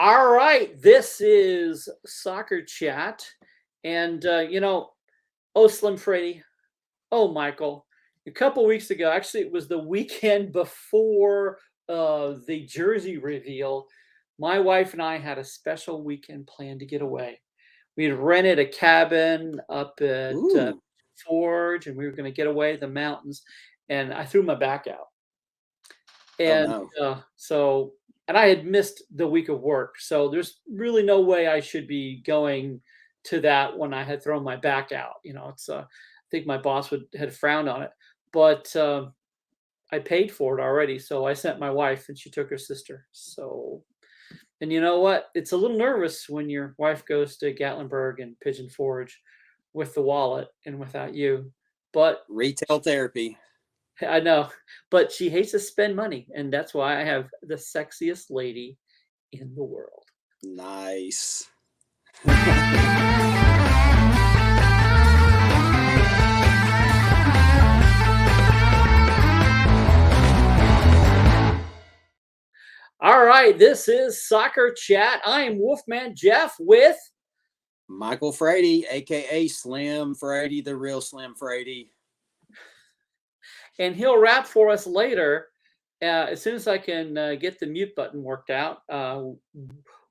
All right, this is Soccer Chat. And, oh, Slim Freddy, oh, Michael, a couple weeks ago, actually, it was the weekend before the jersey reveal. My wife and I had a special weekend plan to get away. We had rented a cabin up at Ooh. Forge, and we were going to get away to the mountains. And I threw my back out. Oh And no. and I had missed the week of work, so there's really no way I should be going to that when I had thrown my back out. I think my boss would had frowned on it, but I paid for it already, so I sent my wife, and she took her sister. So, and you know what? It's a little nervous when your wife goes to Gatlinburg and Pigeon Forge with the wallet and without you, but Retail therapy. I know, but she hates to spend money, and that's why I have the sexiest lady in the world. Nice. All right, this is Soccer Chat. I am Wolfman Jeff with Michael Frady, aka Slim Frady, the real Slim Frady. and he'll rap for us later. As soon as I can get the mute button worked out,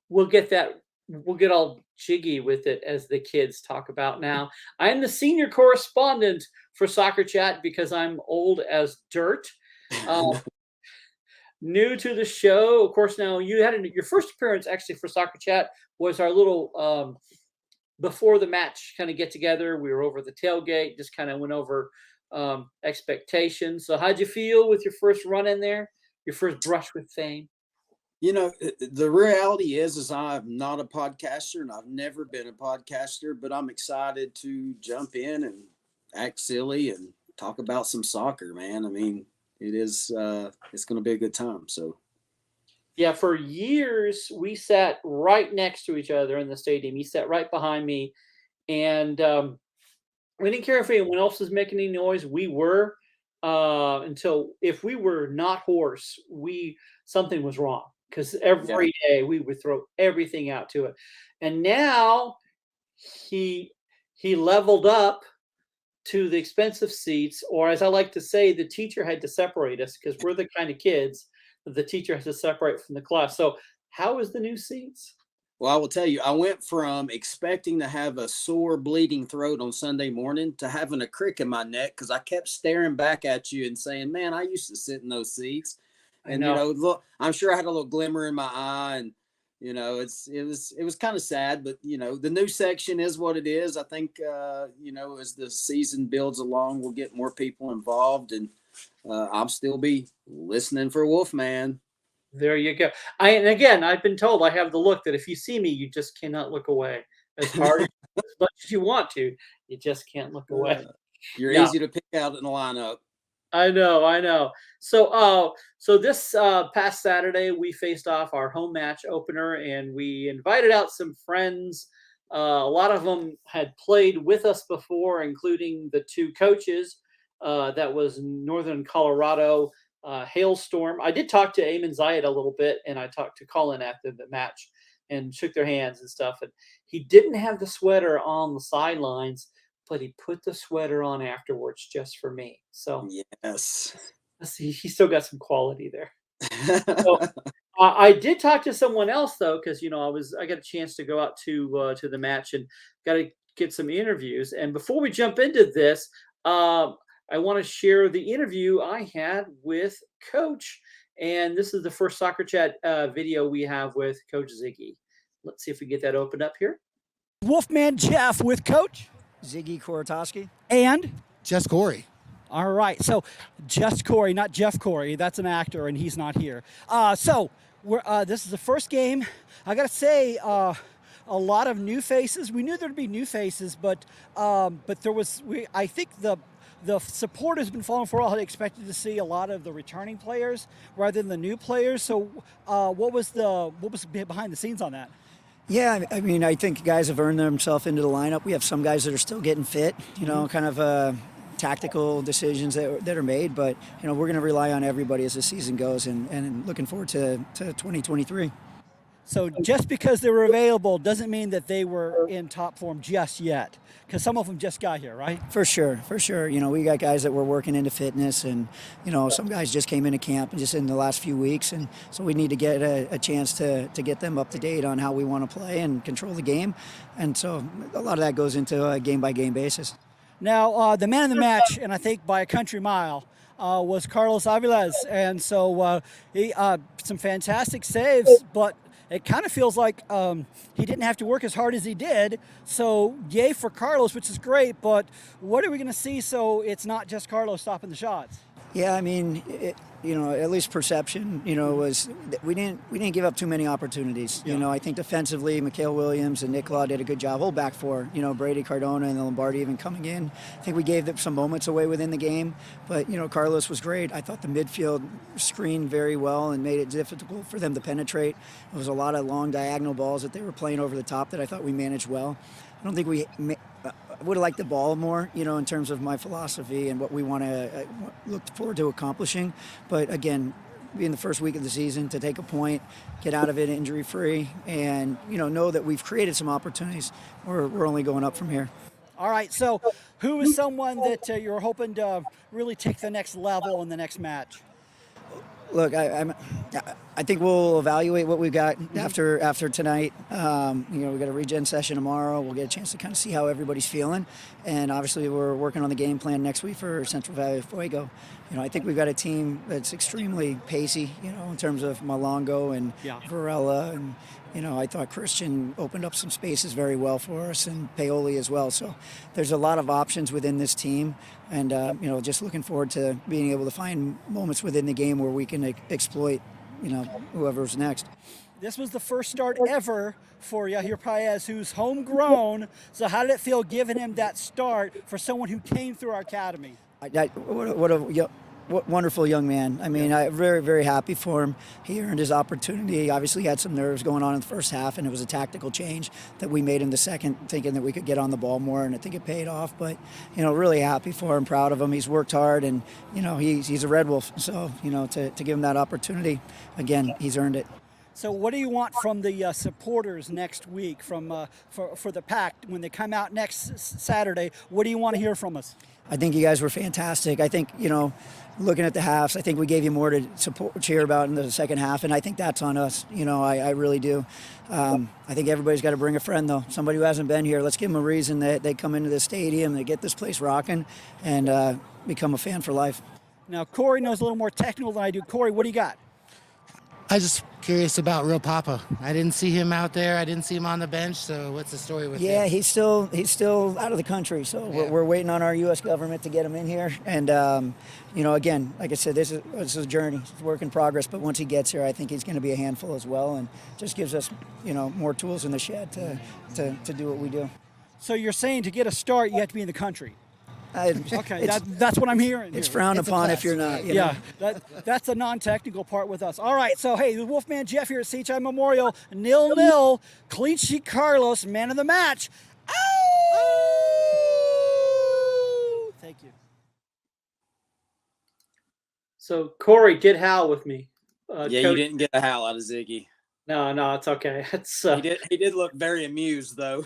we'll get that. We'll get all jiggy with it, as the kids talk about now. I am the senior correspondent for Soccer Chat because I'm old as dirt. New to the show, of course. Now you had your first appearance actually for Soccer Chat was our little before the match kind of get together. We were over the tailgate, just kind of went over expectations. So how'd you feel with your first run in there, your first brush with fame? The reality is I'm not a podcaster and I've never been a podcaster, but I'm excited to jump in and act silly and talk about some soccer, man. I mean, it's going to be a good time. So Yeah, for years we sat right next to each other in the stadium. He sat right behind me, and we didn't care if anyone else was making any noise. We were until if we were not hoarse, we something was wrong because yeah, every day we would throw everything out to it. And now he he leveled up to the expensive seats, or as I like to say, the teacher had to separate us because we're the kind of kids that the teacher has to separate from the class. So how is the new seats? well, I will tell you, I went from expecting to have a sore, bleeding throat on Sunday morning to having a crick in my neck because I kept staring back at you and saying, "Man, I used to sit in those seats." I And know. look, I'm sure I had a little glimmer in my eye, and it was kind of sad, but the new section is what it is. I think as the season builds along, we'll get more people involved, and I'll still be listening for Wolfman. There you go. And again, I've been told I have the look that if you see me, you just cannot look away. As hard as much as you want to, you just can't look away. You're Yeah, easy to pick out in the lineup. I know, I know. So this past Saturday we faced off our home match opener, and we invited out some friends. A lot of them had played with us before, including the two coaches. That was Northern Colorado Hailstorm. I did talk to Eamon Zayed a little bit, and I talked to Colin after the match and shook their hands and stuff. And he didn't have the sweater on the sidelines, but he put the sweater on afterwards just for me. So Yes. let's see, he still got some quality there. So I did talk to someone else though, because I got a chance to go out to the match and got to get some interviews. And before we jump into this, I want to share the interview I had with Coach. And this is the first Soccer Chat video we have with Coach Ziggy. Let's see if we get that opened up here. Wolfman Jeff with Coach Ziggy Korotowski and Just Corey. all right. So just Corey, not Jeff Corey. That's an actor, and he's not here. This is the first game. I gotta say, a lot of new faces. We knew there'd be new faces, but there was. I think the support has been falling for all. I expected to see a lot of the returning players rather than the new players. So, what was behind the scenes on that? Yeah, I mean, I think guys have earned themselves into the lineup. We have some guys that are still getting fit, kind of tactical decisions that are made. But, we're going to rely on everybody as the season goes and looking forward to 2023. So just because they were available doesn't mean that they were in top form just yet, because some of them just got here, right? For sure, for sure. You know, we got guys that were working into fitness, and you know, some guys just came into camp just in the last few weeks, and so we need to get a chance to get them up to date on how we want to play and control the game, and so a lot of that goes into a game by game basis. Now, the man of the match, and I think by a country mile, was Carlos Aviles, and so he some fantastic saves, but it kind of feels like he didn't have to work as hard as he did. So yay for Carlos, which is great. But what are we going to see so it's not just Carlos stopping the shots? Yeah, I mean, you know, at least perception, you know, was we didn't give up too many opportunities. Yeah. You know, I think defensively, Mikhail Williams and Nick Law did a good job. Whole back four, you know, Brady Cardona and Lombardi even coming in. I think we gave them some moments away within the game, but you know, Carlos was great. I thought the midfield screened very well and made it difficult for them to penetrate. There was a lot of long diagonal balls that they were playing over the top that I thought we managed well. I don't think we would have liked the ball more, you know, in terms of my philosophy and what we want to look forward to accomplishing. But again, being the first week of the season, to take a point, get out of it injury free, and you know that we've created some opportunities. We're only going up from here. All right. So, who is someone that you're hoping to really take the next level in the next match? Look, I think we'll evaluate what we've got after tonight. You know, we got a regen session tomorrow. We'll get a chance to kind of see how everybody's feeling, and obviously we're working on the game plan next week for Central Valley Fuego. You know, I think we've got a team that's extremely pacey. You know, in terms of Malongo and Varela, and you know, I thought Christian opened up some spaces very well for us, and Paoli as well. So there's a lot of options within this team, and you know, just looking forward to being able to find moments within the game where we can exploit, you know, whoever's next. This was the first start ever for Yahir Paez, who's homegrown. So how did it feel giving him that start for someone who came through our academy? What wonderful young man. I mean, I'm very, very happy for him. He earned his opportunity. He obviously had some nerves going on in the first half, and it was a tactical change that we made in the second, thinking that we could get on the ball more, and I think it paid off. But, you know, really happy for him, proud of him. He's worked hard, and, you know, he's a Red Wolf. So, you know, to give him that opportunity, again, he's earned it. So what do you want from the supporters next week for the pack when they come out next Saturday? What do you want to hear from us? I think you guys were fantastic. I think, you know, looking at the halves, I think we gave you more to cheer about in the second half, and I think that's on us. You know, I really do. I think everybody's got to bring a friend, though. Somebody who hasn't been here. Let's give them a reason that they come into the stadium, they get this place rocking, and become a fan for life. Now, Corey knows a little more technical than I do. Corey, what do you got? I just curious about Real Papa. I didn't see him out there. I didn't see him on the bench. So what's the story with him? Yeah, he's still out of the country. So we're waiting on our U.S. government to get him in here. And you know, again, like I said, this is a journey. It's a work in progress. But once he gets here, I think he's going to be a handful as well, and just gives us, you know, more tools in the shed to do what we do. So you're saying to get a start, you have to be in the country. Okay, that's what I'm hearing. It's frowned upon if you're not. You know? That's the non-technical part with us. All right, so hey, the Wolfman Jeff here at CHI Memorial, 0-0, clean sheet Carlos, man of the match. Oh! Thank you. So Corey did howl with me. Yeah, you didn't get a howl out of Ziggy. No, it's okay. It's He did look very amused though.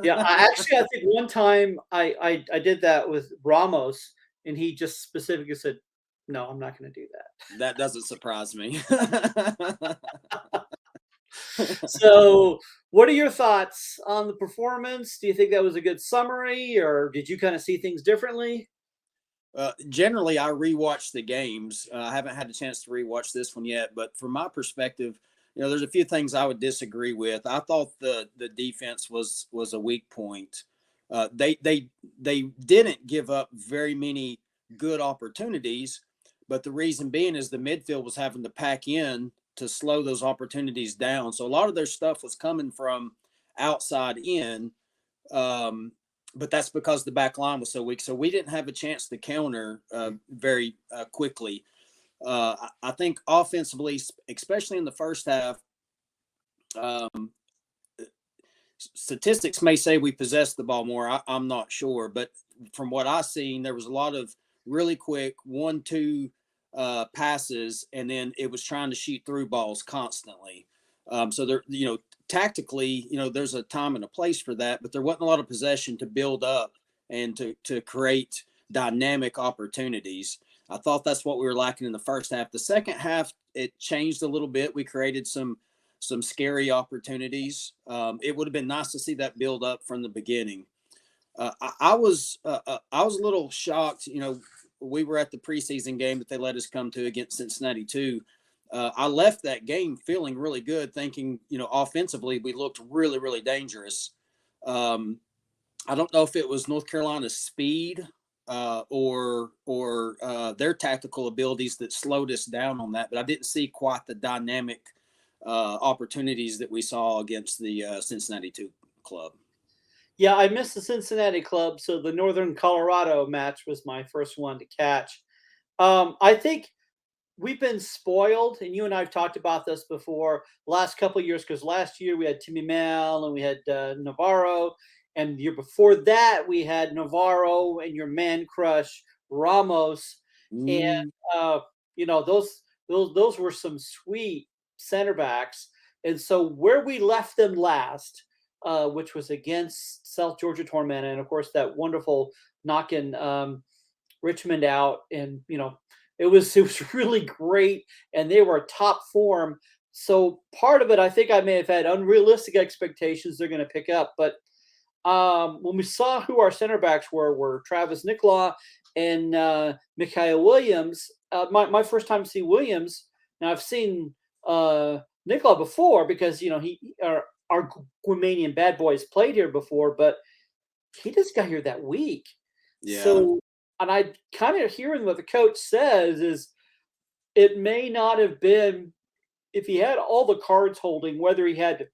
yeah. I think one time I did that with Ramos, and he just specifically said, "No, I'm not going to do that." That doesn't surprise me. So, what are your thoughts on the performance? Do you think that was a good summary, or did you kind of see things differently? Generally, I rewatch the games. I haven't had a chance to rewatch this one yet, but from my perspective, you know, there's a few things I would disagree with. I thought the defense was a weak point. They didn't give up very many good opportunities, but the reason being is the midfield was having to pack in to slow those opportunities down. So a lot of their stuff was coming from outside in, but that's because the back line was so weak. So we didn't have a chance to counter very quickly. I think offensively, especially in the first half, statistics may say we possessed the ball more. I'm not sure, but from what I've seen, there was a lot of really quick 1-2 passes, and then it was trying to shoot through balls constantly. So there, tactically, there's a time and a place for that, but there wasn't a lot of possession to build up and to create dynamic opportunities. I thought that's what we were lacking in the first half. The second half, it changed a little bit. We created some scary opportunities. It would have been nice to see that build up from the beginning. I was a little shocked. We were at the preseason game that they let us come to against Cincinnati too. I left that game feeling really good, thinking offensively we looked really, really dangerous. I don't know if it was North Carolina's speed or their tactical abilities that slowed us down on that, but I didn't see quite the dynamic opportunities that we saw against the Cincinnati 2 club. Yeah, I missed the Cincinnati club, so the Northern Colorado match was my first one to catch. I think we've been spoiled, and you and I have talked about this before last couple of years, because last year we had Timmy Mel and we had Navarro, and the year before that we had Navarro and your man crush Ramos, and those were some sweet center backs. And so where we left them last, which was against South Georgia Tormenta, and of course that wonderful knocking Richmond out, and it was really great, and they were top form. So part of it, I think I may have had unrealistic expectations they're going to pick up, but when we saw who our center backs were Travis Nicola and Mikhail Williams. My first time to see Williams. Now I've seen Nicola before because our Guamanian bad boys played here before, but he just got here that week. Yeah. So, and I kind of hearing what the coach says is it may not have been, if he had all the cards holding, whether he had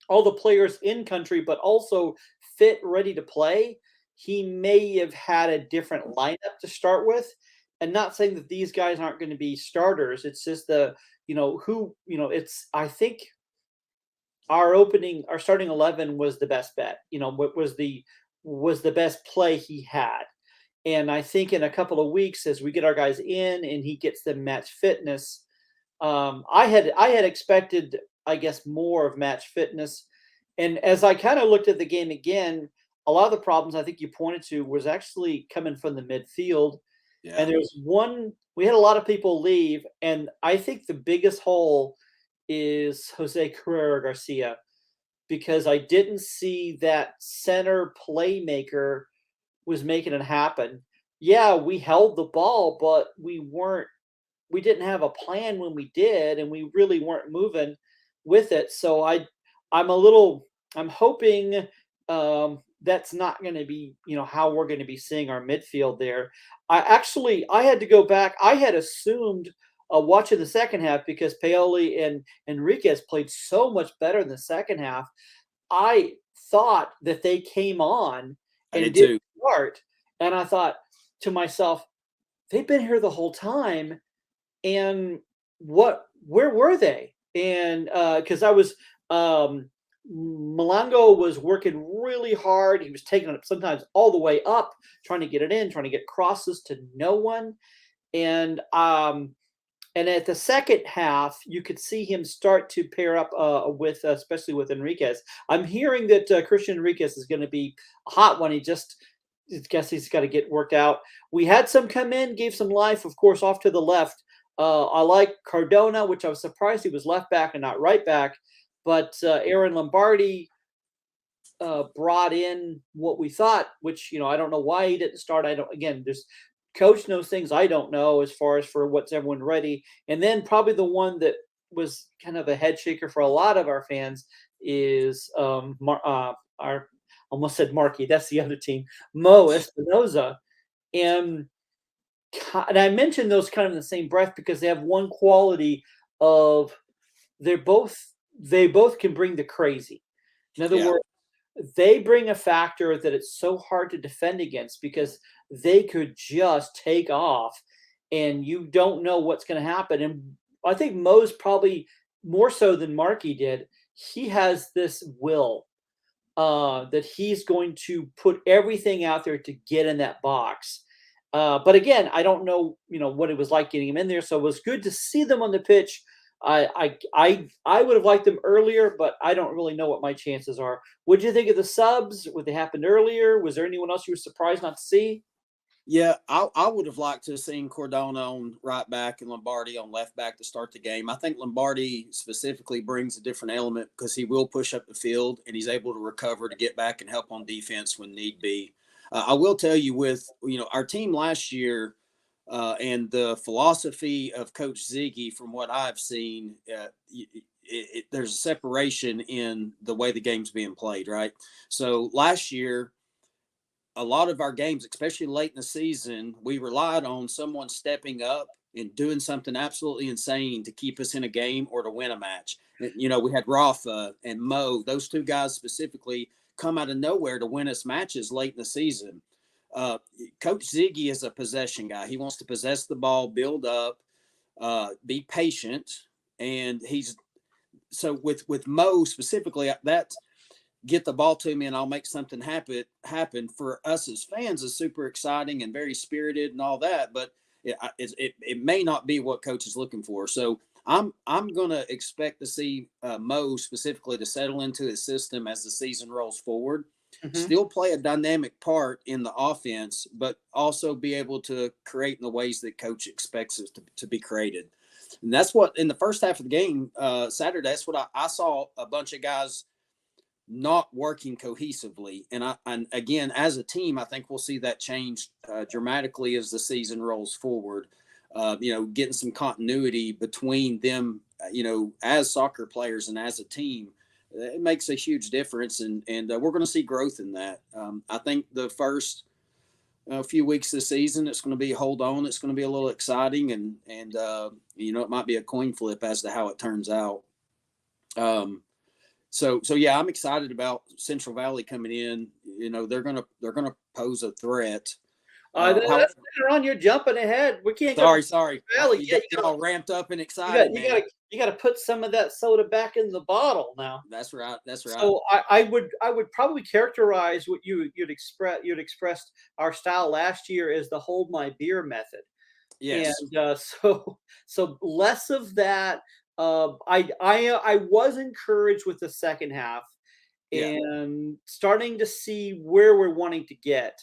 all the players in country, but also fit, ready to play, he may have had a different lineup to start with. And not saying that these guys aren't going to be starters. It's just I think our starting 11 was the best bet. What was the best play he had. And I think in a couple of weeks, as we get our guys in and he gets them match fitness, I had expected, I guess, more of match fitness. And as I kind of looked at the game again, a lot of the problems I think you pointed to was actually coming from the midfield. Yeah. And we had a lot of people leave. And I think the biggest hole is Jose Carrera Garcia, because I didn't see that center playmaker was making it happen. Yeah, we held the ball, but we didn't have a plan when we did, and we really weren't moving with it. So I'm hoping that's not going to be, how we're going to be seeing our midfield there. I had to go back. I had assumed watching the second half, because Paoli and Enriquez played so much better in the second half. I thought that they came on and didn't start. And I thought to myself, they've been here the whole time. And where were they? And because Malongo was working really hard. He was taking it sometimes all the way up, trying to get it in, trying to get crosses to no one. And at the second half, you could see him start to pair up especially with Enriquez. I'm hearing that Christian Enriquez is going to be a hot one. I guess he's got to get worked out. We had some come in, gave some life, of course, off to the left. I like Cardona, which I was surprised he was left back and not right back. But Aaron Lombardi brought in what we thought, which, I don't know why he didn't start. There's coach knows things I don't know as far as for what's everyone ready. And then probably the one that was kind of a head shaker for a lot of our fans is our almost said Markey. That's the other team, Mo Espinoza. And I mentioned those kind of in the same breath because they have one quality of they both can bring the crazy. In other words, they bring a factor that it's so hard to defend against because they could just take off and you don't know what's going to happen. And I think Mo's probably more so than Markey did. He has this will that he's going to put everything out there to get in that box. But again, I don't know, what it was like getting him in there. So it was good to see them on the pitch I would have liked them earlier, but I don't really know what my chances are. What did you think of the subs? Would they happened earlier? Was there anyone else you were surprised not to see? Yeah, I would have liked to have seen Cordona on right back and Lombardi on left back to start the game. I think Lombardi specifically brings a different element because he will push up the field and he's able to recover to get back and help on defense when need be. I will tell you, with our team last year and the philosophy of Coach Ziggy, from what I've seen, there's a separation in the way the game's being played. Right, so last year, a lot of our games, especially late in the season, we relied on someone stepping up and doing something absolutely insane to keep us in a game or to win a match. We had Rafa and Mo; those two guys specifically come out of nowhere to win us matches late in the season. Coach Ziggy is a possession guy. He wants to possess the ball, build up, be patient, and he's so with Mo specifically. That's get the ball to me and I'll make something happen for us as fans is super exciting and very spirited and all that. But it may not be what coach is looking for. So I'm going to expect to see Mo specifically to settle into his system as the season rolls forward, still play a dynamic part in the offense, but also be able to create in the ways that coach expects us to be created. And that's what in the first half of the game, Saturday, that's what I saw a bunch of guys not working cohesively. And again, as a team, I think we'll see that change dramatically as the season rolls forward. Getting some continuity between them, as soccer players and as a team, it makes a huge difference. And we're going to see growth in that. I think the first few weeks of the season, it's going to be hold on. It's going to be a little exciting and it might be a coin flip as to how it turns out. So yeah, I'm excited about Central Valley coming in. They're gonna pose a threat. That's later on. You're jumping ahead. We can't. Sorry. Valley. You get all ramped up and excited. You got to put some of that soda back in the bottle now. That's right. So I would probably characterize what you'd expressed our style last year as the hold my beer method. Yes. And so less of that. I was encouraged with the second half and starting to see where we're wanting to get.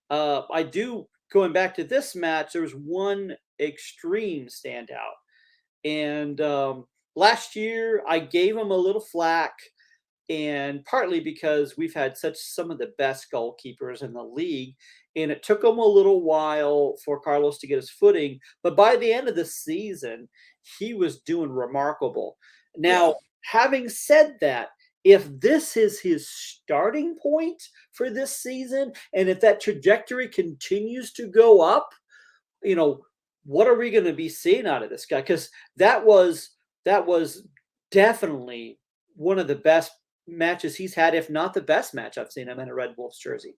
I do, going back to this match, there was one extreme standout. And last year I gave him a little flack, and partly because we've had some of the best goalkeepers in the league. And it took him a little while for Carlos to get his footing. But by the end of the season, he was doing remarkable. Now, having said that, if this is his starting point for this season, and if that trajectory continues to go up, what are we going to be seeing out of this guy? Because that was definitely one of the best matches he's had, if not the best match I've seen him in a Red Wolves jersey.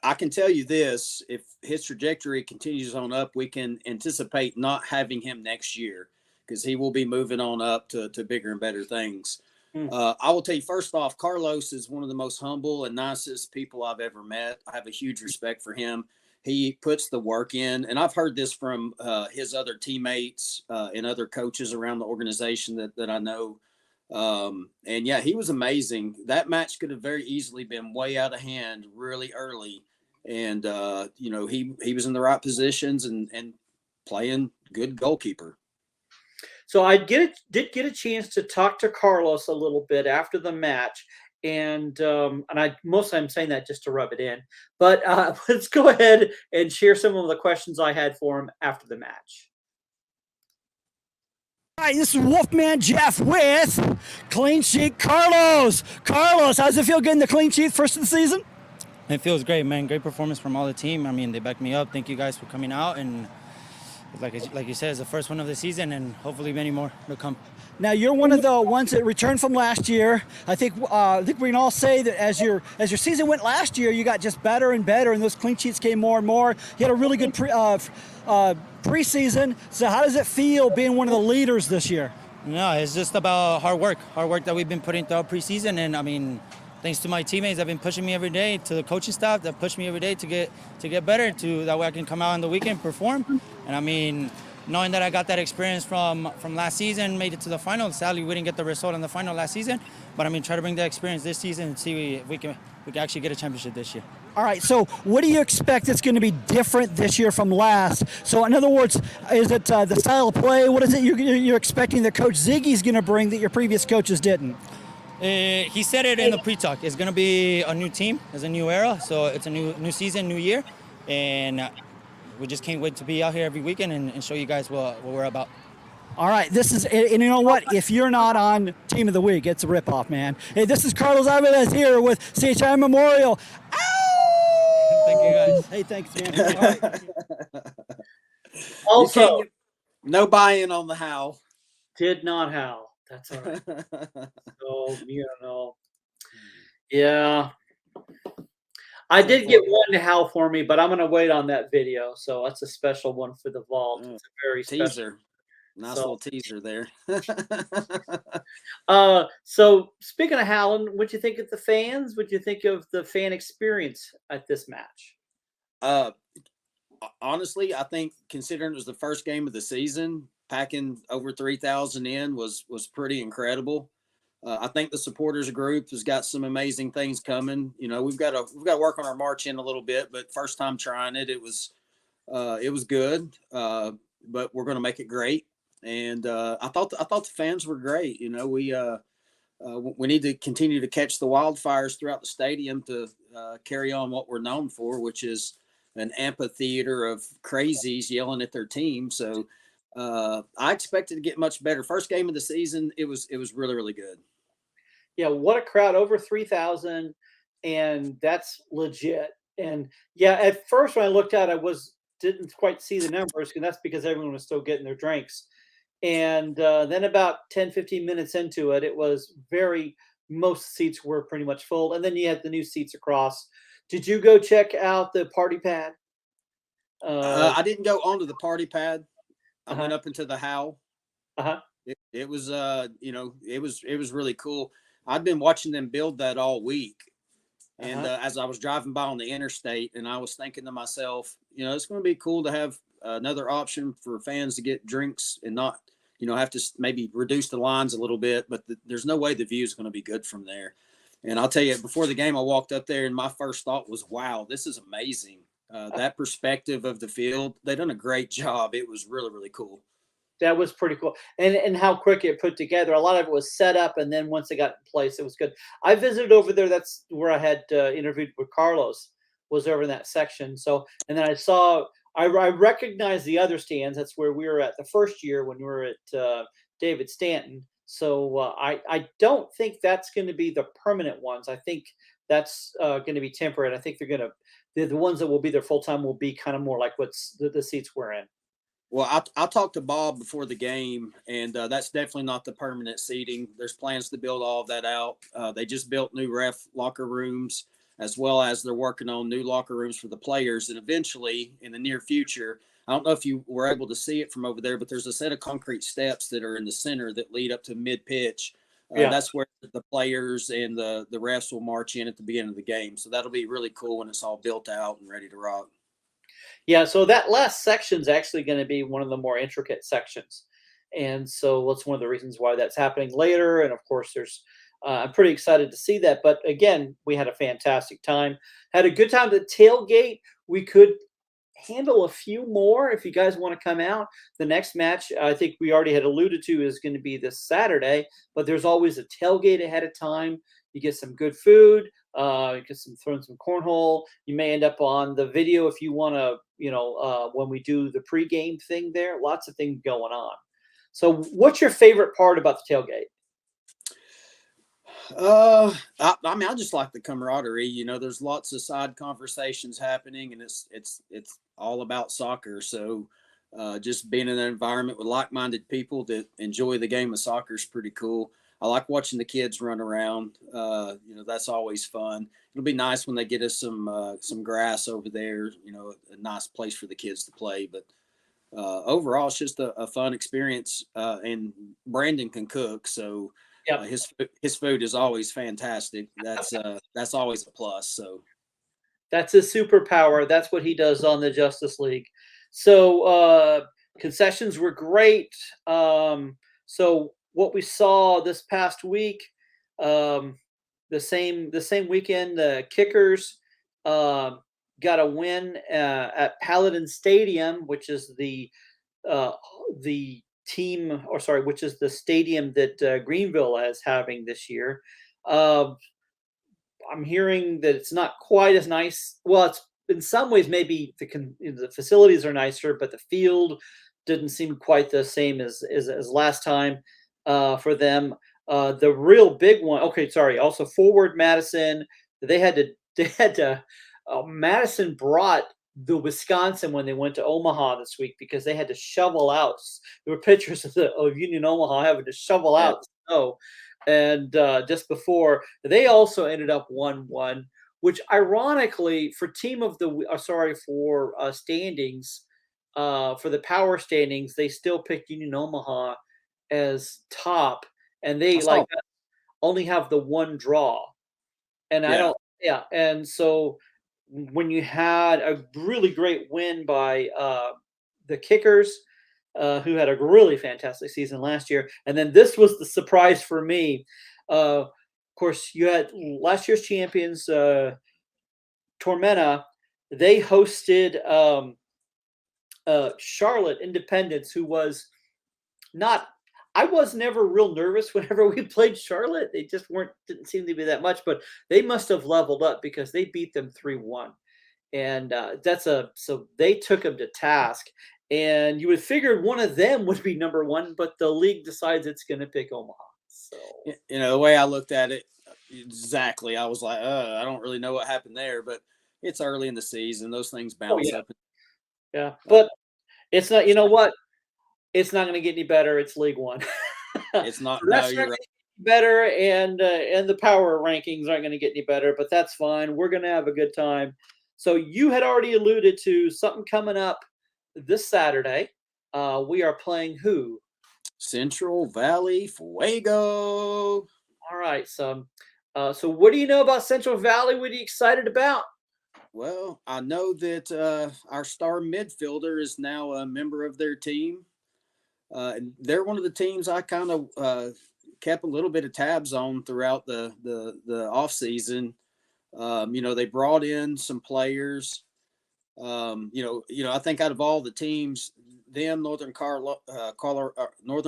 I can tell you this, if his trajectory continues on up, we can anticipate not having him next year because he will be moving on up to bigger and better things. I will tell you, first off, Carlos is one of the most humble and nicest people I've ever met. I have a huge respect for him. He puts the work in, and I've heard this from his other teammates and other coaches around the organization that I know. And yeah, he was amazing. That match could have very easily been way out of hand really early. And, he was in the right positions and playing good goalkeeper. So I did get a chance to talk to Carlos a little bit after the match. And most I'm saying that just to rub it in, but let's go ahead and share some of the questions I had for him after the match. Hi, this is Wolfman Jeff with Clean Sheet Carlos. Carlos, how does it feel getting the clean sheet first of the season? It feels great, man. Great performance from all the team. I mean, they backed me up. Thank you guys for coming out. And like you said, it's the first one of the season, and hopefully many more will come. Now, you're one of the ones that returned from last year. I think we can all say that as your season went last year, you got just better and better, and those clean sheets came more and more. You had a really good preseason. So how does it feel being one of the leaders this year? No, it's just about hard work that we've been putting throughout preseason. And I mean, thanks to my teammates that have been pushing me every day, to the coaching staff that push me every day to get better, that way I can come out on the weekend, perform. And I mean, knowing that I got that experience from last season, made it to the final. Sadly, we didn't get the result in the final last season, but I mean, try to bring the experience this season and see if we can actually get a championship this year. All right, so what do you expect that's going to be different this year from last? So, in other words, is it the style of play? What is it you're expecting that Coach Ziggy's going to bring that your previous coaches didn't? He said it in the pre-talk. It's going to be a new team. It's a new era. So it's a new season, new year. And we just can't wait to be out here every weekend and show you guys what we're about. All right, this is, and you know what? If you're not on Team of the Week, it's a ripoff, man. Hey, this is Carlos Alvarez here with CHI Memorial. Ow! Thank you, guys. Hey, thanks, man. All right. Also, no buy-in on the howl. did not howl. That's all right. So, yeah. I did get one to howl for me, but I'm going to wait on that video. So that's a special one for the vault. It's a very teaser. special. Nice little teaser there. So speaking of howling, what'd you think of the fans? What'd you think of the fan experience at this match? Honestly, I think considering it was the first game of the season, packing over 3,000 in was pretty incredible. I think the supporters group has got some amazing things coming. You know, we've got to work on our march in a little bit, but first time trying it, it was good. But we're going to make it great. And I thought the fans were great. You know, we need to continue to catch the wildfires throughout the stadium to carry on what we're known for, which is an amphitheater of crazies yelling at their team. So I expected to get much better. First game of the season, it was really, really good. Yeah, what a crowd, over 3,000, and that's legit. And yeah, at first when I looked out, didn't quite see the numbers, and that's because everyone was still getting their drinks. And then about 10, 15 minutes into it, most seats were pretty much full. And then you had the new seats across. Did you go check out the party pad? I didn't go onto the party pad. I went up into the howl. It was it was really cool. I've been watching them build that all week. And as I was driving by on the interstate, and I was thinking to myself, you know, it's going to be cool to have another option for fans to get drinks and not, you know, have to maybe reduce the lines a little bit. But there's no way the view is going to be good from there. And I'll tell you, before the game, I walked up there, and my first thought was, wow, this is amazing. That perspective of the field, they done a great job. It was really, really cool. That was pretty cool. And how quick it put together. A lot of it was set up, and then once it got in place, it was good. I visited over there. That's where I had interviewed with Carlos, was over in that section. So, and then I recognized the other stands. That's where we were at the first year when we were at David Stanton. So I don't think that's going to be the permanent ones. I think that's going to be temporary. I think the ones that will be there full time will be kind of more like what's the seats we're in. Well, I talked to Bob before the game, and that's definitely not the permanent seating. There's plans to build all of that out. They just built new ref locker rooms, as well as they're working on new locker rooms for the players. And eventually, in the near future, I don't know if you were able to see it from over there, but there's a set of concrete steps that are in the center that lead up to mid-pitch. That's where the players and the refs will march in at the beginning of the game. So that'll be really cool when it's all built out and ready to rock. Yeah, so that last section is actually going to be one of the more intricate sections. And so that's one of the reasons why that's happening later. And of course, I'm pretty excited to see that. But again, we had a fantastic time. Had a good time at the tailgate. We could handle a few more if you guys want to come out. The next match, I think we already had alluded to, is going to be this Saturday. But there's always a tailgate ahead of time. You get some good food. You get throwing some cornhole. You may end up on the video if you want to, when we do the pregame thing there. Lots of things going on. So what's your favorite part about the tailgate? I mean, I just like the camaraderie. You know, there's lots of side conversations happening, and it's all about soccer. So just being in an environment with like-minded people that enjoy the game of soccer is pretty cool. I like watching the kids run around. That's always fun. It'll be nice when they get us some grass over there, a nice place for the kids to play. But overall, it's just a fun experience. And Brandon can cook, so his food is always fantastic. That's always a plus. So that's his superpower. That's what he does on the Justice League. So Concessions were great. So what we saw this past week, um, the same weekend, the Kickers um, got a win at Paladin Stadium, which is uh, the team, or sorry, which is the stadium that Greenville is having this year. Uh, I'm hearing that it's not quite as nice. Well, it's in some ways maybe the facilities are nicer, but the field didn't seem quite the same as last time for them. The real big one. Okay, sorry. Also, Forward Madison. They had to. They had to. Madison brought the Wisconsin when they went to Omaha this week because they had to shovel out. There were pictures of Union Omaha having to shovel Yeah. out snow, and just before they also ended up 1-1, which ironically for team of the sorry for standings, for the power standings, they still picked Union Omaha as top, and I they saw. like only have the one draw. And I Yeah. don't, yeah. And so when you had a really great win by the Kickers, who had a really fantastic season last year, and then this was the surprise for me. Of course, you had last year's champions, Tormenta. They hosted Charlotte Independence, who was not. I was never real nervous whenever we played Charlotte. They just didn't seem to be that much, but they must have leveled up because they beat them 3-1, and so they took them to task. And you would figure one of them would be number one, but the league decides it's going to pick Omaha. So The way I looked at it, exactly, I was like, I don't really know what happened there, but it's early in the season. Those things oh bounce yeah, up. yeah, but it's not. You know what? It's not going to get any better. It's League One. So It's not. No, that's not you're gonna right. get better, and the power rankings aren't going to get any better. But that's fine. We're going to have a good time. So you had already alluded to something coming up this Saturday. We are playing who? Central Valley Fuego. All right. So what do you know about Central Valley? What are you excited about? Well, I know that our star midfielder is now a member of their team. And they're one of the teams I kind of kept a little bit of tabs on throughout the off season. They brought in some players. I think out of all the teams, them, Northern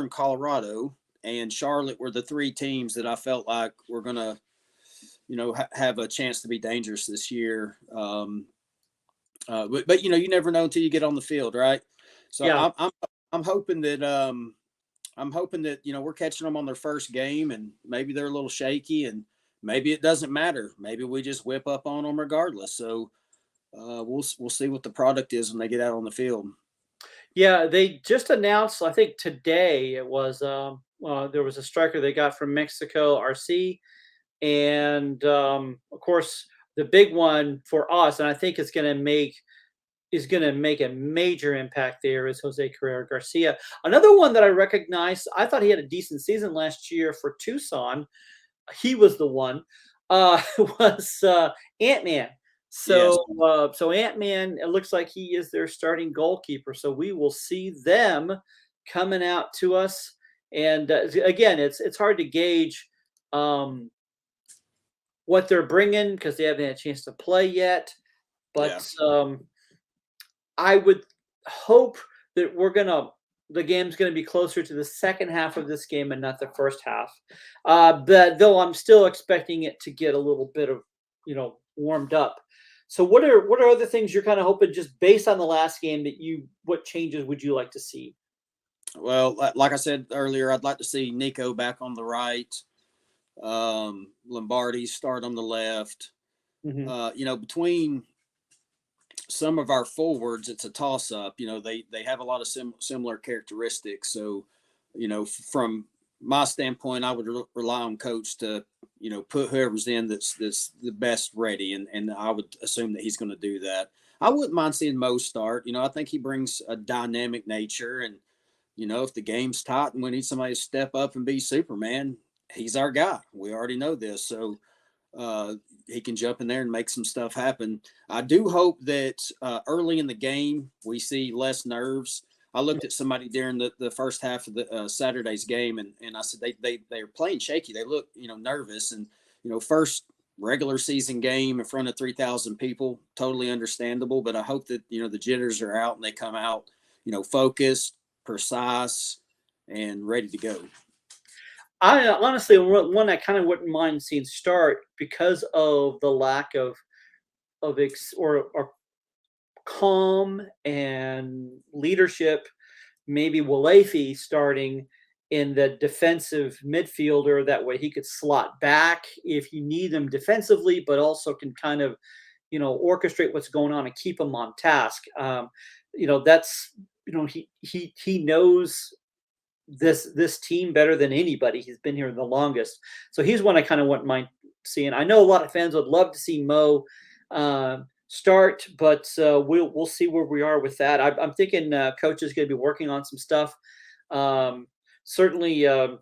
Colorado, and Charlotte were the three teams that I felt like were gonna, have a chance to be dangerous this year. But you never know until you get on the field, right? So Yeah. I'm hoping that we're catching them on their first game, and maybe they're a little shaky, and maybe it doesn't matter. Maybe we just whip up on them regardless. So we'll see what the product is when they get out on the field. Yeah, they just announced, I think today it was, there was a striker they got from Mexico, RC, and of course the big one for us, and I think is going to make a major impact there is Jose Carrera Garcia. Another one that I recognize, I thought he had a decent season last year for Tucson. He was the one. Was Ant Man. Yes. So Ant Man, it looks like he is their starting goalkeeper. So we will see them coming out to us. And again, it's hard to gauge um, what they're bringing because they haven't had a chance to play yet. Yeah. But I would hope that the game's gonna be closer to the second half of this game and not the first half. But though I'm still expecting it to get a little bit of warmed up. So what are other things you're kind of hoping just based on the last game what changes would you like to see? Well, like I said earlier, I'd like to see Nico back on the right. Lombardi start on the left. Mhm. Between some of our forwards, it's a toss up. They have a lot of similar characteristics. So, from my standpoint, I would rely on coach to, put whoever's in that's the best ready. And I would assume that he's going to do that. I wouldn't mind seeing Mo start. I think he brings a dynamic nature. And, if the game's tight and we need somebody to step up and be Superman, he's our guy. We already know this. So, he can jump in there and make some stuff happen. I do hope that early in the game we see less nerves. I looked at somebody during the first half of the Saturday's game, and I said they are playing shaky. They look nervous, and first regular season game in front of 3,000 people, totally understandable. But I hope that the jitters are out and they come out focused, precise, and ready to go. I honestly, one I kind of wouldn't mind seeing start because of the lack of or calm and leadership. Maybe Walefi starting in the defensive midfielder. That way he could slot back if you need him defensively, but also can kind of, orchestrate what's going on and keep him on task. That's, he knows this team better than anybody. He's been here the longest. So he's one I kind of wouldn't mind seeing. I know a lot of fans would love to see Mo start, but we'll see where we are with that. I'm thinking coach is going to be working on some stuff. Certainly, I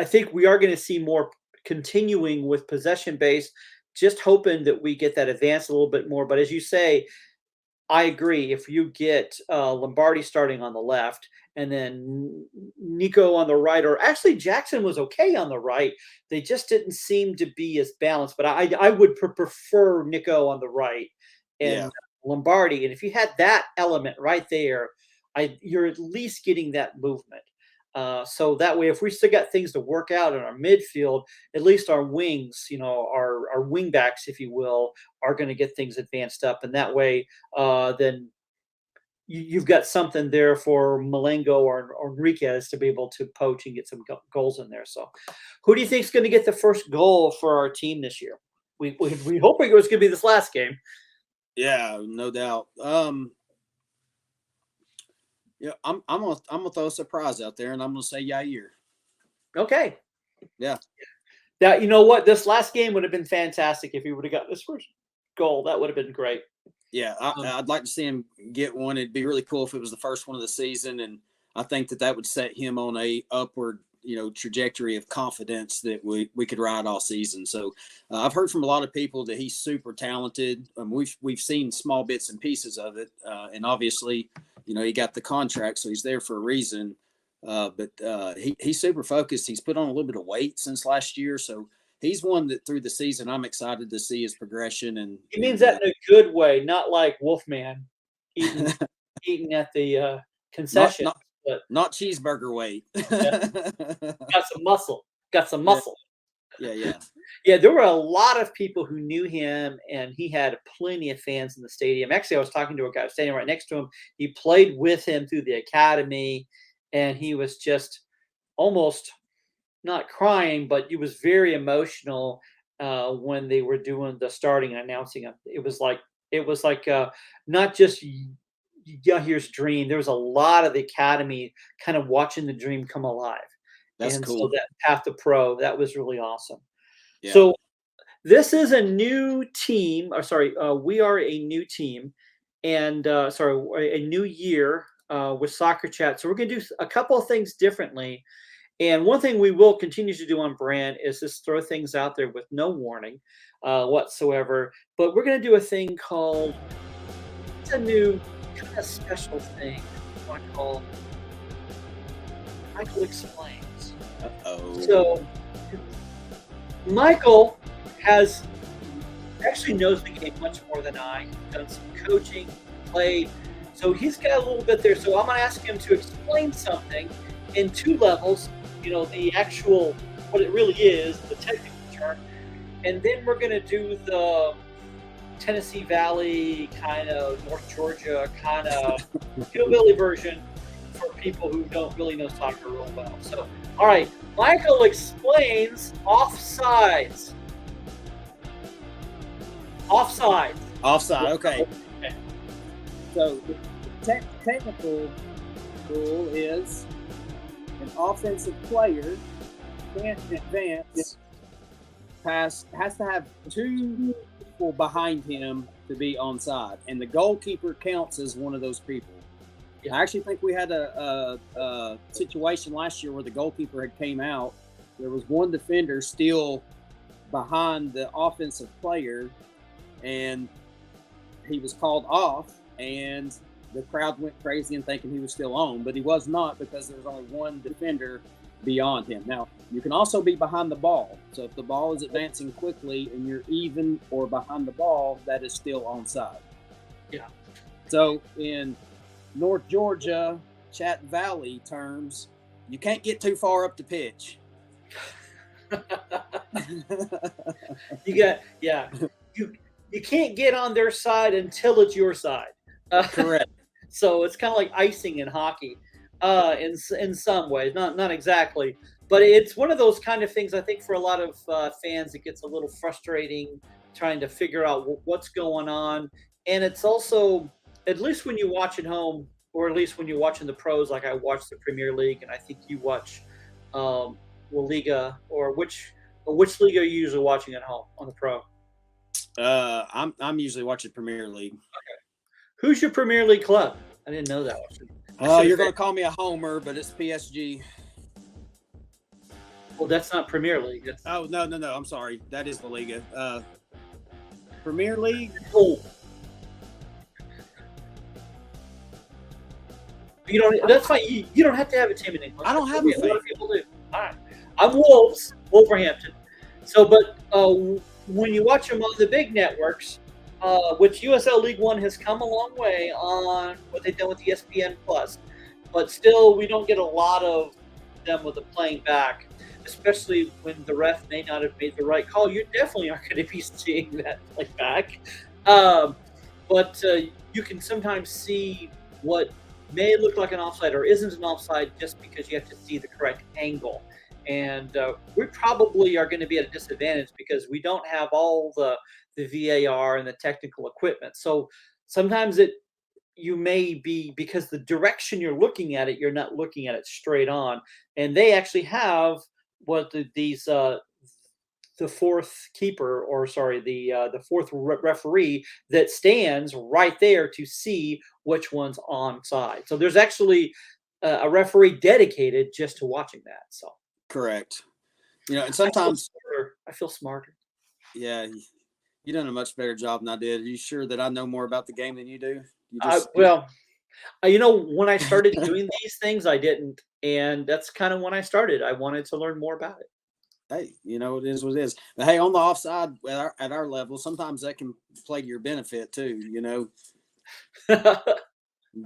think we are going to see more continuing with possession based. Just hoping that we get that advance a little bit more. But as you say, I agree. If you get Lombardi starting on the left and then Nico on the right, or actually Jackson was okay on the right, they just didn't seem to be as balanced. But I would prefer Nico on the right and Lombardi. And if you had that element right there, you're at least getting that movement. So that way, if we still got things to work out in our midfield, at least our wings, our wing backs, if you will, are going to get things advanced up. And that way, then you've got something there for Malengo or Enriquez to be able to poach and get some goals in there. So who do you think is going to get the first goal for our team this year? We hoping it was going to be this last game. Yeah, no doubt. Yeah, I'm gonna throw a surprise out there, and I'm gonna say Yair. Okay. Yeah. That, you know what, this last game would have been fantastic if he would have got this first goal. That would have been great. Yeah, I'd like to see him get one. It'd be really cool if it was the first one of the season, and I think that would set him on a upward trajectory of confidence that we could ride all season. So I've heard from a lot of people that he's super talented. We've seen small bits and pieces of it, and obviously he got the contract, so he's there for a reason. But he's super focused. He's put on a little bit of weight since last year, so he's one that through the season I'm excited to see his progression. And he means that in a good way, not like Wolfman eating at the concession. Not cheeseburger weight. Got some muscle. Yeah, there were a lot of people who knew him, and he had plenty of fans in the stadium. Actually, I was talking to a guy standing right next to him. He played with him through the academy, and he was just almost not crying, but he was very emotional when they were doing the starting and announcing him. It was like not just Yahir's dream. There was a lot of the academy kind of watching the dream come alive. That's and cool. So that path to pro, that was really awesome. Yeah. So this is a new team. We are a new team, and a new year with Soccer Chat. So we're going to do a couple of things differently. And one thing we will continue to do on brand is just throw things out there with no warning whatsoever. But we're going to do a thing called, it's a new kind of special thing I want to call Michael Explains. Uh-oh. So Michael actually knows the game much more than I. He's done some coaching, played. So he's got a little bit there. So I'm going to ask him to explain something in two levels. The actual, what it really is, the technical term. And then we're going to do the Tennessee Valley, kind of North Georgia, kind of hillbilly version for people who don't really know soccer real well. So, all right, Michael explains offsides. Offside, okay. So the technical rule is an offensive player can't advance has to have two people behind him to be onside, and the goalkeeper counts as one of those people. I actually think we had a situation last year where the goalkeeper had came out. There was one defender still behind the offensive player, and he was called off, and the crowd went crazy and thinking he was still on, but he was not, because there was only one defender beyond him. Now, you can also be behind the ball. So if the ball is advancing quickly and you're even or behind the ball, that is still onside. Yeah. So in North Georgia, Chat Valley terms, you can't get too far up the pitch. You can't get on their side until it's your side. Correct. So it's kind of like icing in hockey, in some ways, not exactly, but it's one of those kind of things. I think for a lot of fans, it gets a little frustrating trying to figure out what's going on, and it's also, at least when you watch at home, or at least when you're watching the pros, like I watch the Premier League, and I think you watch La Liga, or which league are you usually watching at home on the pro? I'm usually watching Premier League. Okay. Who's your Premier League club? I didn't know that. You're going to call me a homer, but it's PSG. Well, that's not Premier League. Oh, no. I'm sorry. That is La Liga. Premier League? Oh. You don't. That's fine. You don't have to have a team in England. I don't have a lot of people do. All right. I'm Wolverhampton. So, but when you watch them on the big networks, which USL League One has come a long way on what they've done with ESPN Plus, but still we don't get a lot of them with the playing back, especially when the ref may not have made the right call. You definitely aren't going to be seeing that play back, but you can sometimes see what may look like an offside or isn't an offside just because you have to see the correct angle. And we probably are going to be at a disadvantage because we don't have all the VAR and the technical equipment. So sometimes you may be, because the direction you're looking at it, you're not looking at it straight on. And they actually have the fourth keeper, or sorry, the fourth referee that stands right there to see which one's onside. So there's actually a referee dedicated just to watching that. So correct. And sometimes I feel smarter. Yeah, you done a much better job than I did. Are you sure that I know more about the game than you do? When I started doing these things, I didn't, and that's kind of when I started. I wanted to learn more about it. Hey, it is what it is. But hey, on the offside at our level, sometimes that can play to your benefit too.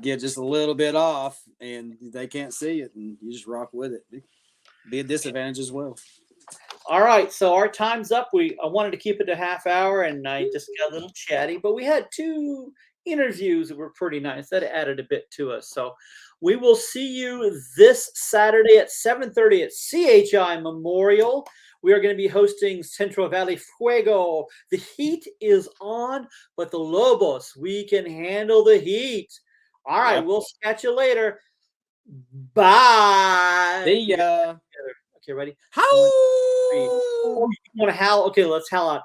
Get just a little bit off, and they can't see it, and you just rock with it. Be a disadvantage as well. All right, so our time's up. I wanted to keep it a half hour, and I just got a little chatty, but we had 2 interviews that were pretty nice. That added a bit to us. So we will see you this Saturday at 7:30 at CHI Memorial. We are going to be hosting Central Valley Fuego. The heat is on, but the Lobos, we can handle the heat. All right, We'll catch you later. Bye. See ya. Okay, ready? How? Oh, you want to howl? Okay, let's howl out.